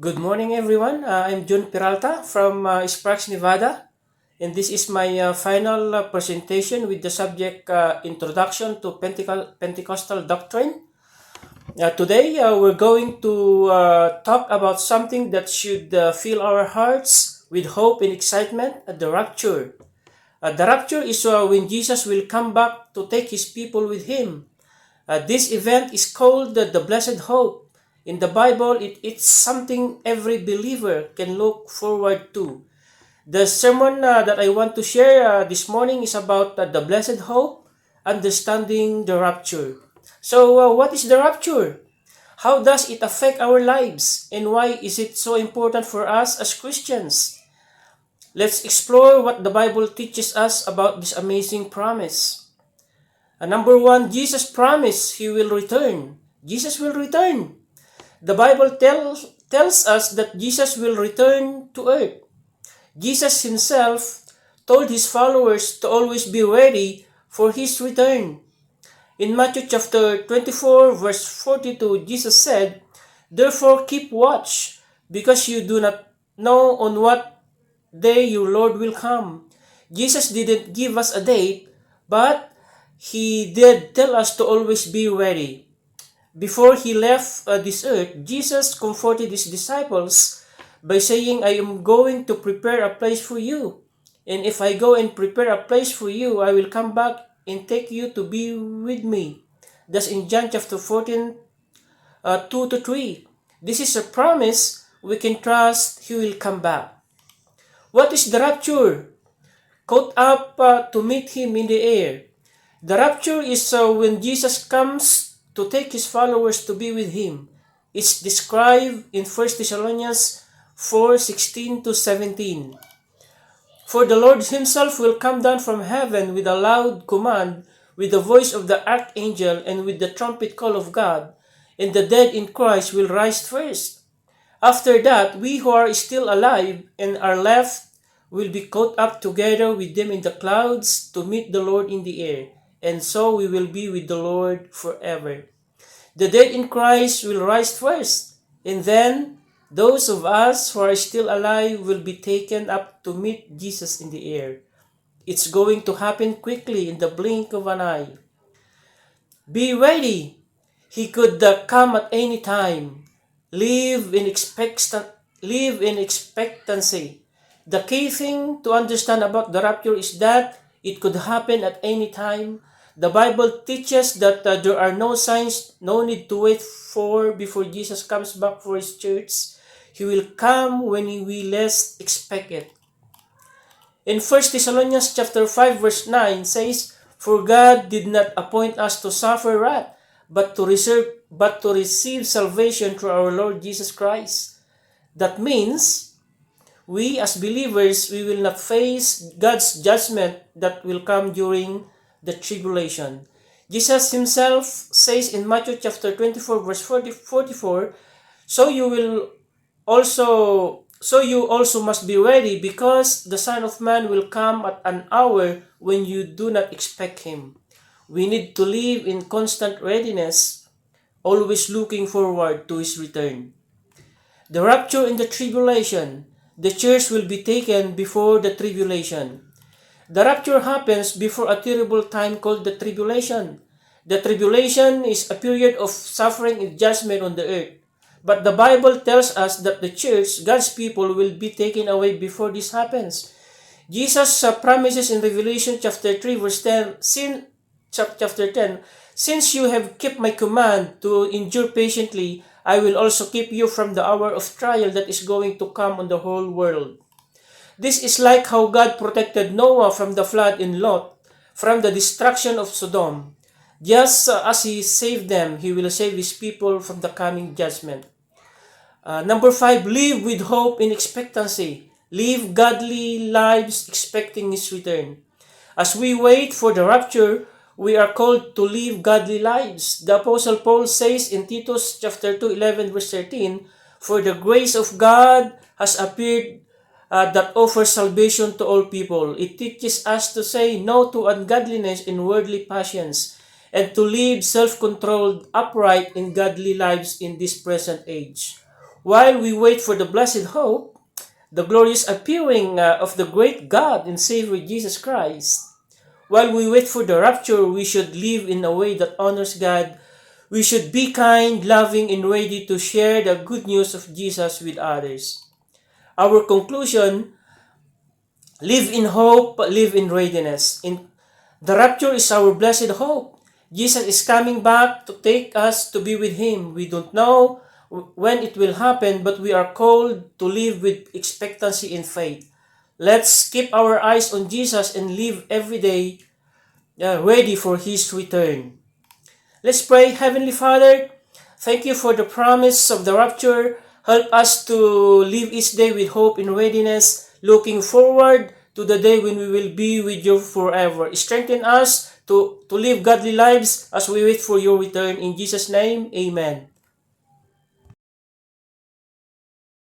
Good morning, everyone. I'm June Peralta from Sparks, Nevada, and this is my final presentation with the subject Introduction to Pentecostal Doctrine. Today, we're going to talk about something that should fill our hearts with hope and excitement: the rapture. The rapture is when Jesus will come back to take his people with him. This event is called the Blessed Hope. In the Bible, it's something every believer can look forward to. The sermon that I want to share this morning is about the Blessed Hope, understanding the rapture. So, what is the rapture? How does it affect our lives? And why is it so important for us as Christians? Let's explore what the Bible teaches us about this amazing promise. Number one, Jesus promised he will return. Jesus will return. The Bible tells us that Jesus will return to earth. Jesus himself told his followers to always be ready for his return. In Matthew chapter 24, verse 42, Jesus said, "Therefore keep watch, because you do not know on what day your Lord will come." Jesus didn't give us a date, but he did tell us to always be ready. Before he left this earth, Jesus comforted his disciples by saying, "I am going to prepare a place for you. And if I go and prepare a place for you, I will come back and take you to be with me." That's in John chapter 14, 2 to 3. This is a promise we can trust he will come back. What is the rapture? Caught up to meet him in the air. The rapture is when Jesus comes to take his followers to be with him. It's described in 1 Thessalonians 4:16 to 17. "For the Lord himself will come down from heaven with a loud command, with the voice of the archangel, and with the trumpet call of God, and the dead in Christ will rise first. After that, we who are still alive and are left will be caught up together with them in the clouds to meet the Lord in the air, and so we will be with the Lord forever. The dead in Christ will rise first, and then those of us who are still alive will be taken up to meet Jesus in the air. It's going to happen quickly in the blink of an eye. Be ready. He could come at any time. Live in expectancy. The key thing to understand about the rapture is that it could happen at any time. The Bible teaches that there are no signs, no need to wait for before Jesus comes back for his church. He will come when we least expect it. In 1 Thessalonians chapter 5 verse 9 says, "For God did not appoint us to suffer wrath, but to receive salvation through our Lord Jesus Christ." That means we as believers, we will not face God's judgment that will come during the tribulation. Jesus himself says in Matthew chapter 24 verse 44, "So you also must be ready, because the Son of Man will come at an hour when you do not expect him." We need to live in constant readiness, always looking forward to his return. The rapture in the tribulation. The church will be taken before the tribulation. The rapture happens before a terrible time called the tribulation. The tribulation is a period of suffering and judgment on the earth. But the Bible tells us that the church, God's people, will be taken away before this happens. Jesus promises in Revelation chapter 3 verse 10, chapter 10, "Since you have kept my command to endure patiently, I will also keep you from the hour of trial that is going to come on the whole world." This is like how God protected Noah from the flood and Lot from the destruction of Sodom. Just as he saved them, he will save his people from the coming judgment. Number 5, live with hope and expectancy. Live godly lives expecting his return. As we wait for the rapture, we are called to live godly lives. The Apostle Paul says in Titus chapter 2, 11 verse 13, "For the grace of God has appeared that offers salvation to all people. It teaches us to say no to ungodliness and worldly passions, and to live self-controlled, upright, and godly lives in this present age." While we wait for the blessed hope, the glorious appearing of the great God and Savior Jesus Christ, while we wait for the rapture, we should live in a way that honors God. We should be kind, loving, and ready to share the good news of Jesus with others. Our conclusion: live in hope, live in readiness. The rapture is our blessed hope. Jesus is coming back to take us to be with Him. We don't know when it will happen, but we are called to live with expectancy and faith. Let's keep our eyes on Jesus and live every day ready for His return. Let's pray. Heavenly Father, thank you for the promise of the rapture. Help us to live each day with hope and readiness, looking forward to the day when we will be with you forever. Strengthen us to live godly lives as we wait for your return. In Jesus' name, amen.